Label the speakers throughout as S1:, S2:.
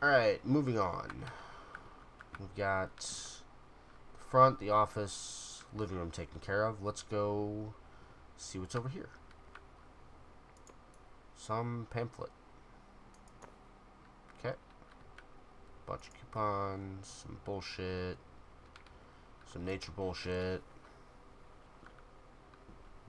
S1: Alright, moving on. We've got the front, the office, living room taken care of. Let's go see what's over here. Some pamphlet. Okay. Bunch of coupons, some bullshit, some nature bullshit.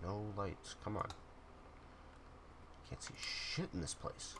S1: No lights. Come on. Can't see shit in this place.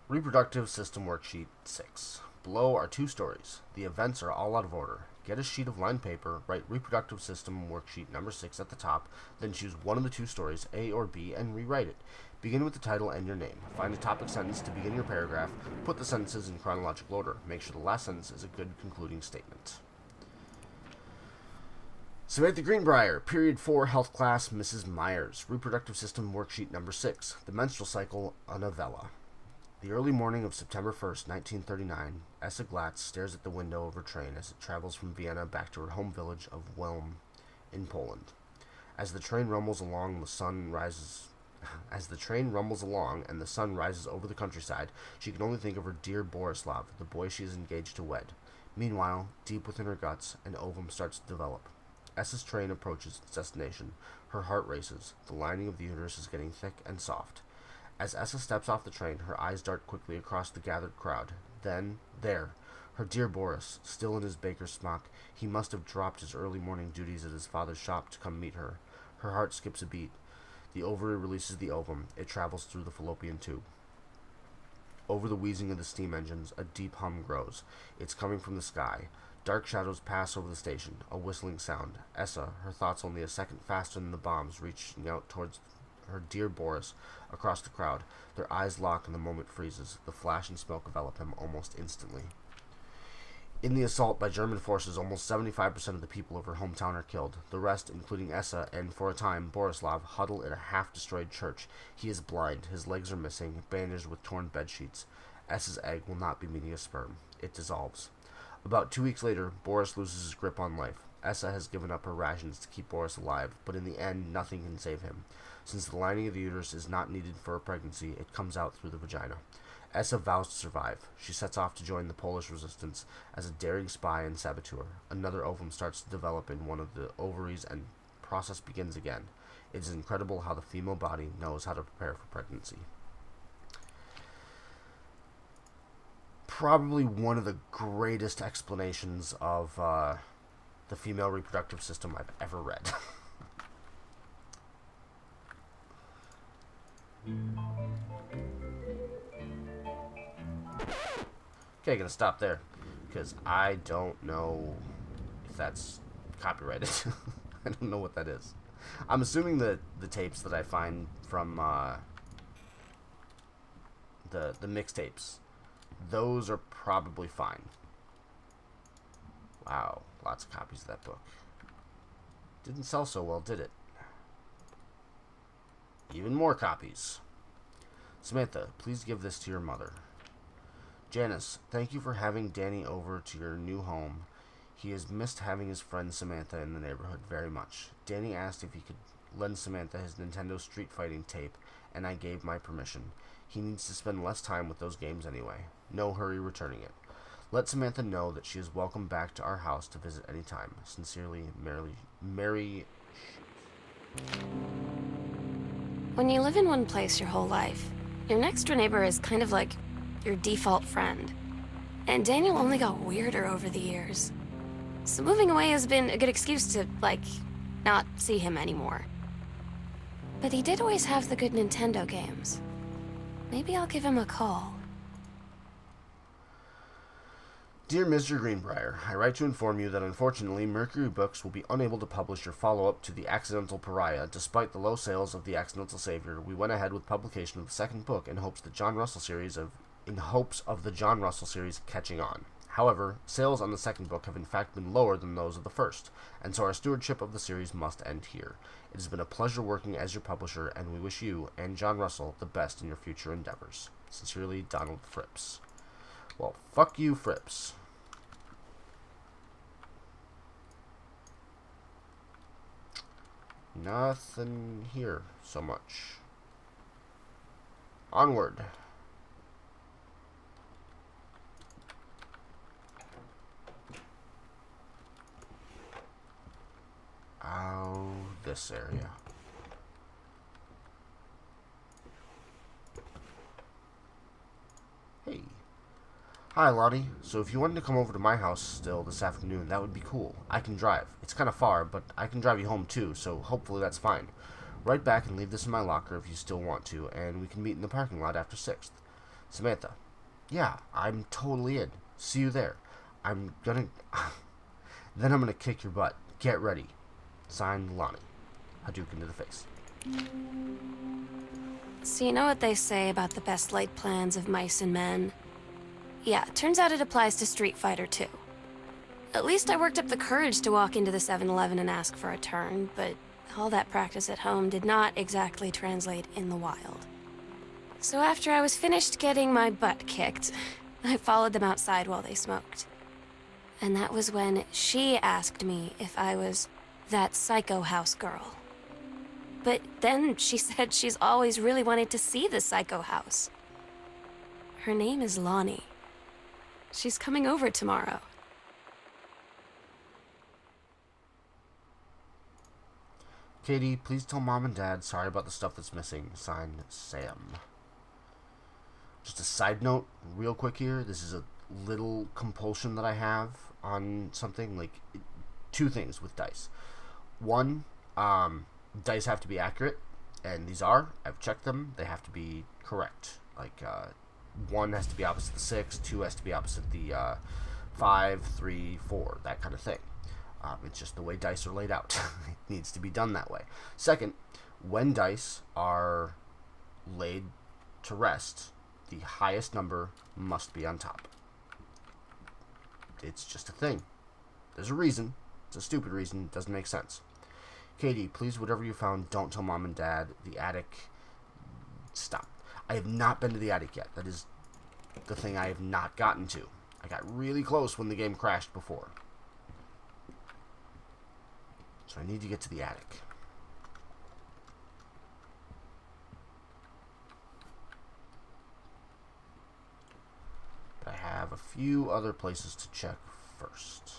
S1: Reproductive System Worksheet 6. Below are 2 stories. The events are all out of order. Get a sheet of lined paper, write Reproductive System Worksheet number 6 at the top, then choose one of the 2 stories, A or B, and rewrite it. Begin with the title and your name. Find a topic sentence to begin your paragraph. Put the sentences in chronological order. Make sure the last sentence is a good concluding statement. Samantha Greenbrier, Period 4 Health Class, Mrs. Myers. Reproductive System Worksheet number 6. The Menstrual Cycle, a Novella. The early morning of September 1st, 1939, Essa Glatz stares at the window of her train as it travels from Vienna back to her home village of Wilm in Poland. As the train rumbles along and the sun rises over the countryside, she can only think of her dear Borislav, the boy she is engaged to wed. Meanwhile, deep within her guts, an ovum starts to develop. Essa's train approaches its destination. Her heart races. The lining of the uterus is getting thick and soft. As Essa steps off the train, her eyes dart quickly across the gathered crowd. Then, there, her dear Boris, still in his baker's smock. He must have dropped his early morning duties at his father's shop to come meet her. Her heart skips a beat. The ovary releases the ovum. It travels through the fallopian tube. Over the wheezing of the steam engines, a deep hum grows. It's coming from the sky. Dark shadows pass over the station, a whistling sound. Essa, her thoughts only a second faster than the bombs, reaching out towards her dear Boris across the crowd. Their eyes lock and the moment freezes. The flash and smoke envelop him almost instantly. In the assault by German forces, almost 75% of the people of her hometown are killed. The rest, including Essa and, for a time, Borislav, huddle in a half-destroyed church. He is blind. His legs are missing, bandaged with torn bedsheets. Essa's egg will not be meeting a sperm. It dissolves. About 2 weeks later, Boris loses his grip on life. Essa has given up her rations to keep Boris alive, but in the end, nothing can save him. Since the lining of the uterus is not needed for a pregnancy, it comes out through the vagina. Essa vows to survive. She sets off to join the Polish resistance as a daring spy and saboteur. Another ovum starts to develop in one of the ovaries and the process begins again. It is incredible how the female body knows how to prepare for pregnancy. Probably one of the greatest explanations of the female reproductive system I've ever read. Okay, gonna stop there because I don't know if that's copyrighted. I don't know what that is. I'm assuming that the tapes that I find from the mixtapes, those are probably fine. Wow, lots of copies of that book. Didn't sell so well, did it? Even more copies. Samantha, please give this to your mother. Janice, thank you for having Danny over to your new home. He has missed having his friend Samantha in the neighborhood very much. Danny asked if he could lend Samantha his Nintendo Street Fighting tape, and I gave my permission. He needs to spend less time with those games anyway. No hurry returning it. Let Samantha know that she is welcome back to our house to visit any time. Sincerely, Mary.
S2: When you live in one place your whole life, your next door neighbor is kind of like your default friend. And Daniel only got weirder over the years. So moving away has been a good excuse to, not see him anymore. But he did always have the good Nintendo games. Maybe I'll give him a call.
S1: Dear Mr. Greenbrier, I write to inform you that unfortunately Mercury Books will be unable to publish your follow-up to The Accidental Pariah. Despite the low sales of The Accidental Savior, we went ahead with publication of the second book in hopes of the John Russell series catching on. However, sales on the second book have in fact been lower than those of the first, and so our stewardship of the series must end here. It has been a pleasure working as your publisher, and we wish you and John Russell the best in your future endeavors. Sincerely, Donald Fripps. Well, fuck you, Fripps. Nothing here so much. Onward. Oh, this area. Hey. Hi, Lonnie. So if you wanted to come over to my house still this afternoon, that would be cool. I can drive. It's kind of far, but I can drive you home too, so hopefully that's fine. Write back and leave this in my locker if you still want to, and we can meet in the parking lot after 6th. Samantha. Yeah, I'm totally in. See you there. I'm gonna... then I'm gonna kick your butt. Get ready. Signed, Lonnie. Hadouken to the face.
S2: So you know what they say about the best laid plans of mice and men? Yeah, turns out it applies to Street Fighter too. At least I worked up the courage to walk into the 7-Eleven and ask for a turn, but all that practice at home did not exactly translate in the wild. So after I was finished getting my butt kicked, I followed them outside while they smoked. And that was when she asked me if I was that psycho house girl. But then she said she's always really wanted to see the psycho house. Her name is Lonnie. She's coming over tomorrow.
S1: Katie, please tell Mom and Dad sorry about the stuff that's missing. Signed, Sam. Just a side note, real quick here. This is a little compulsion that I have on something. Like, two things with dice. One, dice have to be accurate, and these are. I've checked them. They have to be correct. Like, 1 has to be opposite the 6, 2 has to be opposite the 5, 3, 4, that kind of thing. It's just the way dice are laid out. It needs to be done that way. Second, when dice are laid to rest, the highest number must be on top. It's just a thing. There's a reason. It's a stupid reason. It doesn't make sense. Katie, please, whatever you found, don't tell Mom and Dad. The attic... Stop. I have not been to the attic yet. That is the thing I have not gotten to. I got really close when the game crashed before. So I need to get to the attic. But I have a few other places to check first.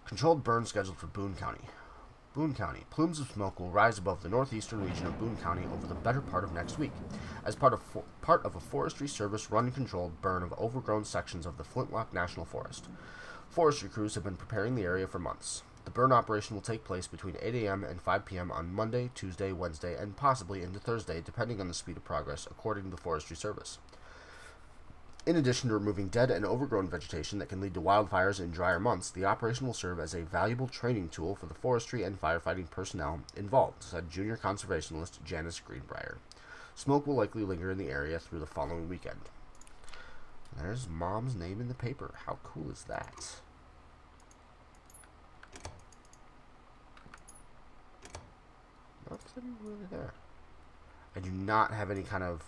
S1: Controlled burn scheduled for Boone County. Boone County. Plumes of smoke will rise above the northeastern region of Boone County over the better part of next week, as part of a Forestry Service run controlled burn of overgrown sections of the Flintlock National Forest. Forestry crews have been preparing the area for months. The burn operation will take place between 8 a.m. and 5 p.m. on Monday, Tuesday, Wednesday, and possibly into Thursday, depending on the speed of progress, according to the Forestry Service. In addition to removing dead and overgrown vegetation that can lead to wildfires in drier months, the operation will serve as a valuable training tool for the forestry and firefighting personnel involved, said junior conservationist Janice Greenbrier. Smoke will likely linger in the area through the following weekend. There's Mom's name in the paper. How cool is that? Nothing really there. I do not have any kind of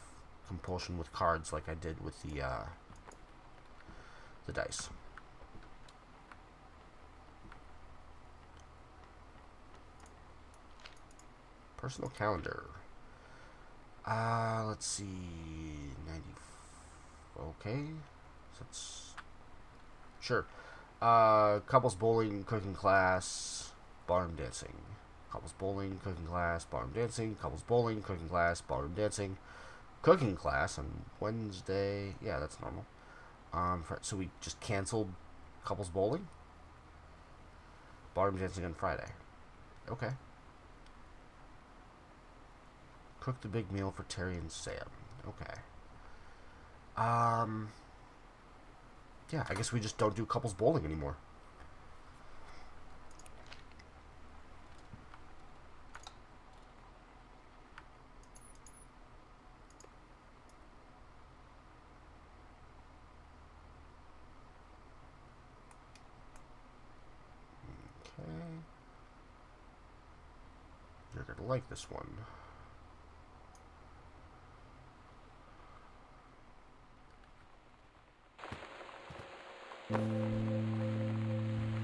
S1: compulsion with cards like I did with the dice. Personal calendar. Let's see. 90. Okay. So that's sure. Couples bowling, cooking class, barroom dancing. Couples bowling, cooking class, barroom dancing. Couples bowling, cooking class, barroom dancing. Cooking class on Wednesday. Yeah, that's normal. So we just canceled couples bowling. Barroom dancing on Friday. Okay. Cook the big meal for Terry and Sam. Okay. Yeah, I guess we just don't do couples bowling anymore. trigger to like this one.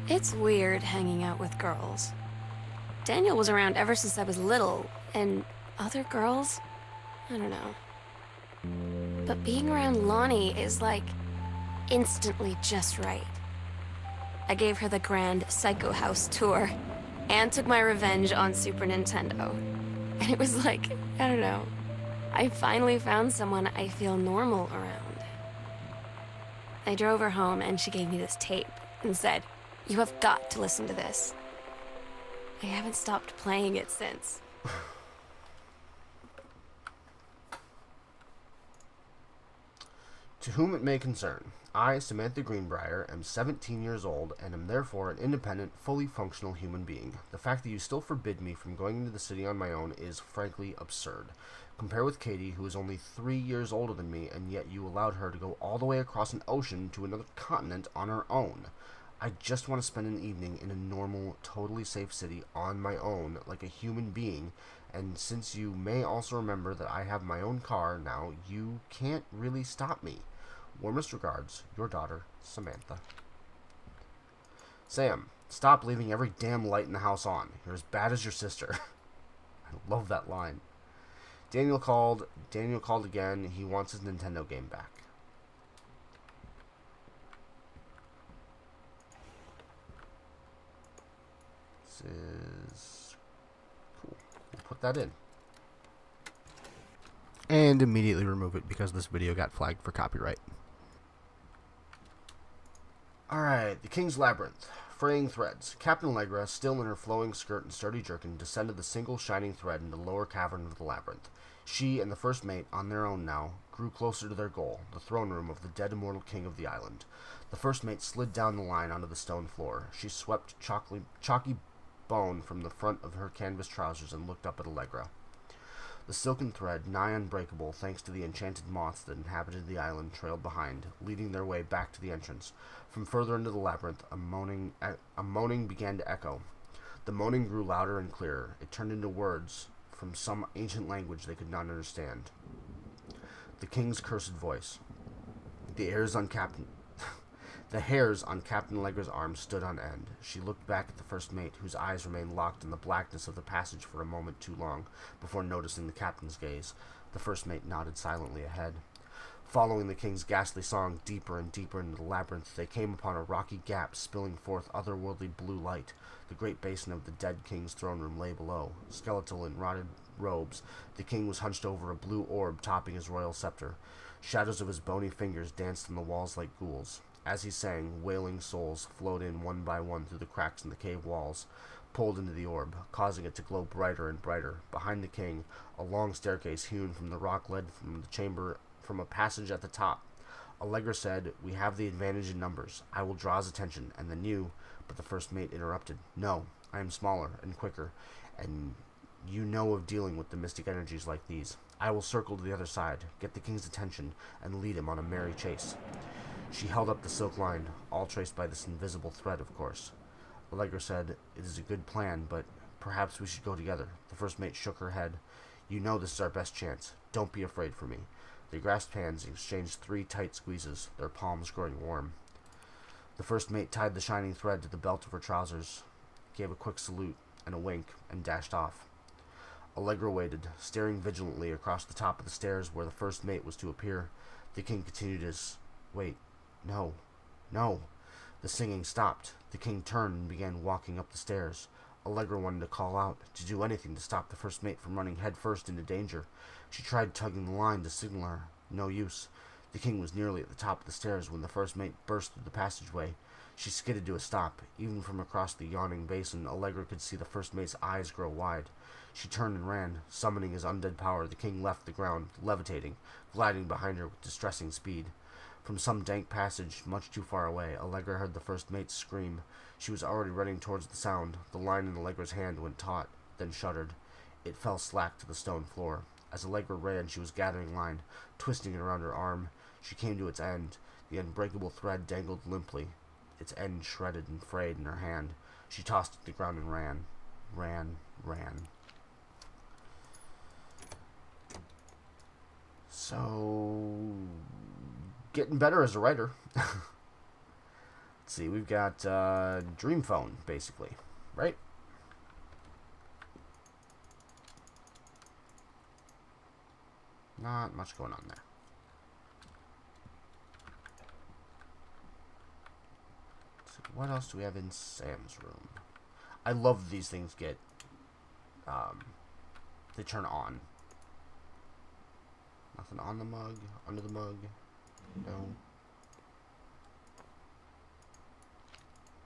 S2: It's weird hanging out with girls. Daniel was around ever since I was little, and other girls? I don't know. But being around Lonnie is like instantly just right. I gave her the grand Psycho House tour and took my revenge on Super Nintendo. And it was like, I don't know. I finally found someone I feel normal around. I drove her home and she gave me this tape and said, "You have got to listen to this." I haven't stopped playing it since.
S1: To whom it may concern, I, Samantha Greenbrier, am 17 years old and am therefore an independent, fully functional human being. The fact that you still forbid me from going into the city on my own is frankly absurd. Compare with Katie, who is only 3 years older than me, and yet you allowed her to go all the way across an ocean to another continent on her own. I just want to spend an evening in a normal, totally safe city on my own, like a human being, and since you may also remember that I have my own car now, you can't really stop me. Warmest regards, your daughter, Samantha. Sam, stop leaving every damn light in the house on. You're as bad as your sister. I love that line. Daniel called again. He wants his Nintendo game back. This is cool. We'll put that in. And immediately remove it because this video got flagged for copyright. Alright, the King's Labyrinth. Fraying threads. Captain Allegra, still in her flowing skirt and sturdy jerkin, descended the single shining thread into the lower cavern of the labyrinth. She and the first mate, on their own now, grew closer to their goal, the throne room of the dead immortal king of the island. The first mate slid down the line onto the stone floor. She swept chalky bone from the front of her canvas trousers and looked up at Allegra. The silken thread, nigh unbreakable thanks to the enchanted moths that inhabited the island, trailed behind, leading their way back to the entrance. From further into the labyrinth, a moaning began to echo. The moaning grew louder and clearer. It turned into words from some ancient language they could not understand. The king's cursed voice. The hairs on Captain Allegra's arm stood on end. She looked back at the first mate, whose eyes remained locked in the blackness of the passage for a moment too long, before noticing the captain's gaze. The first mate nodded silently ahead. Following the king's ghastly song deeper and deeper into the labyrinth, they came upon a rocky gap spilling forth otherworldly blue light. The great basin of the dead king's throne room lay below. Skeletal in rotted robes, the king was hunched over a blue orb topping his royal scepter. Shadows of his bony fingers danced on the walls like ghouls. As he sang, wailing souls flowed in one by one through the cracks in the cave walls, pulled into the orb, causing it to glow brighter and brighter. Behind the king, a long staircase hewn from the rock led from the chamber from a passage at the top. Allegra said, "We have the advantage in numbers. I will draw his attention, and then you..." But the first mate interrupted. "No, I am smaller and quicker, and you know of dealing with the mystic energies like these. I will circle to the other side, get the king's attention, and lead him on a merry chase." She held up the silk line, all traced by this invisible thread, of course. Allegra said, "It is a good plan, but perhaps we should go together." The first mate shook her head. "You know this is our best chance. Don't be afraid for me." They grasped hands and exchanged 3 tight squeezes, their palms growing warm. The first mate tied the shining thread to the belt of her trousers, gave a quick salute and a wink, and dashed off. Allegra waited, staring vigilantly across the top of the stairs where the first mate was to appear. The king continued his... Wait. No. No. The singing stopped. The king turned and began walking up the stairs. Allegra wanted to call out, to do anything to stop the first mate from running headfirst into danger. She tried tugging the line to signal her. No use. The king was nearly at the top of the stairs when the first mate burst through the passageway. She skidded to a stop. Even from across the yawning basin, Allegra could see the first mate's eyes grow wide. She turned and ran. Summoning his undead power, the king left the ground, levitating, gliding behind her with distressing speed. From some dank passage, much too far away, Allegra heard the first mate scream. She was already running towards the sound. The line in Allegra's hand went taut, then shuddered. It fell slack to the stone floor. As Allegra ran, she was gathering line, twisting it around her arm. She came to its end. The unbreakable thread dangled limply, its end shredded and frayed in her hand. She tossed it to the ground and ran. Ran. So, getting better as a writer. Let's see, we've got Dream Phone, basically, right? Not much going on there. So what else do we have in Sam's room? I love these things get, they turn on. Nothing on the mug, under the mug, no.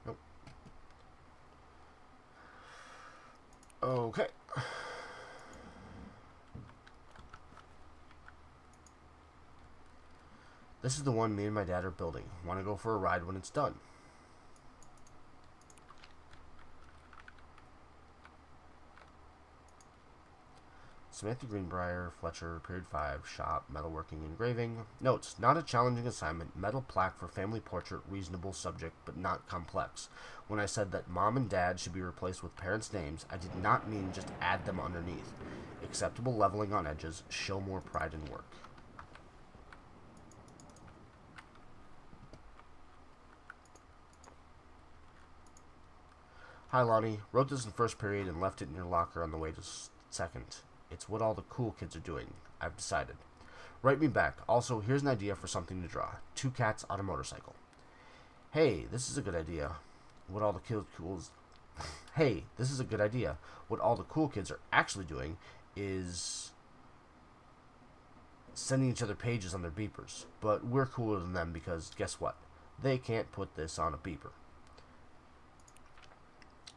S1: Nope. Okay. This is the one me and my dad are building. Want to go for a ride when it's done. Samantha Greenbrier, Fletcher, Period 5, Shop, Metalworking, Engraving. Notes, not a challenging assignment. Metal plaque for family portrait, reasonable subject, but not complex. When I said that mom and dad should be replaced with parents' names, I did not mean just add them underneath. Acceptable leveling on edges, show more pride in work. Hi, Lonnie. Wrote this in first period and left it in your locker on the way to second. It's what all the cool kids are doing. I've decided. Write me back. Also, here's an idea for something to draw. 2 cats on a motorcycle. Hey, this is a good idea. What all the Hey, this is a good idea. What all the cool kids are actually doing is sending each other pages on their beepers. But we're cooler than them because guess what? They can't put this on a beeper.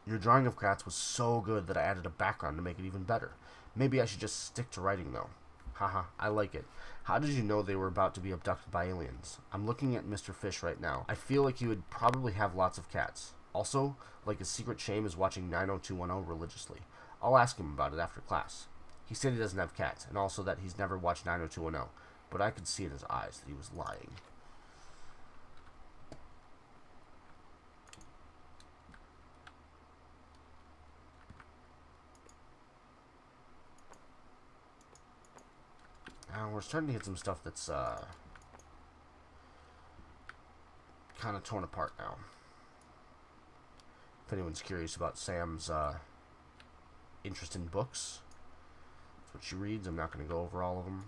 S1: Your drawing of cats was so good that I added a background to make it even better. Maybe I should just stick to writing, though. Haha, I like it. How did you know they were about to be abducted by aliens? I'm looking at Mr. Fish right now. I feel like he would probably have lots of cats. Also, like his secret shame is watching 90210 religiously. I'll ask him about it after class. He said he doesn't have cats, and also that he's never watched 90210, but I could see in his eyes that he was lying. Now we're starting to hit some stuff that's kind of torn apart now. If anyone's curious about Sam's interest in books, that's what she reads. I'm not going to go over all of them.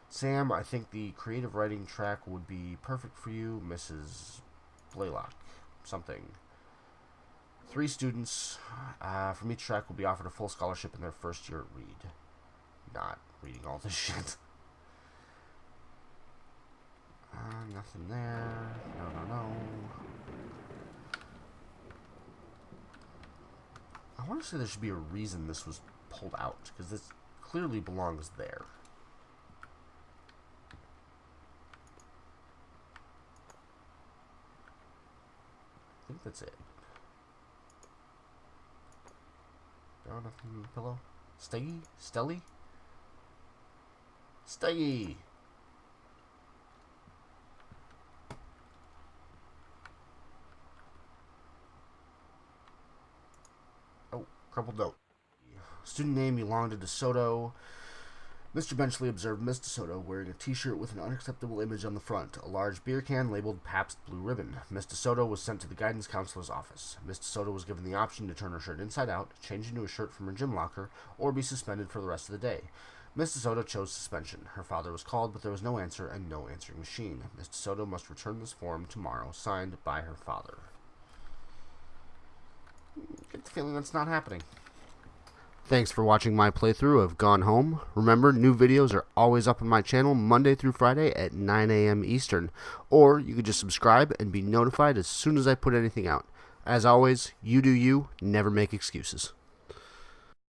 S1: Sam, I think the creative writing track would be perfect for you, Mrs. Blaylock. Something. 3 students from each track will be offered a full scholarship in their first year at Reed. Not reading all this shit. Nothing there. No. I want to say there should be a reason this was pulled out, because this clearly belongs there. I think that's it. No, nothing in the pillow. Steggy? Stelly? Steggy! Oh, crumpled note. Student name Yolanda DeSoto. Mr. Benchley observed Miss DeSoto wearing a t-shirt with an unacceptable image on the front, a large beer can labeled Pabst Blue Ribbon. Miss DeSoto was sent to the guidance counselor's office. Miss DeSoto was given the option to turn her shirt inside out, change into a shirt from her gym locker, or be suspended for the rest of the day. Miss DeSoto chose suspension. Her father was called, but there was no answer and no answering machine. Miss DeSoto must return this form tomorrow, signed by her father. Get the feeling that's not happening. Thanks for watching my playthrough of Gone Home. Remember, new videos are always up on my channel Monday through Friday at 9 a.m. Eastern, or you could just subscribe and be notified as soon as I put anything out. As always, you do you, never make excuses.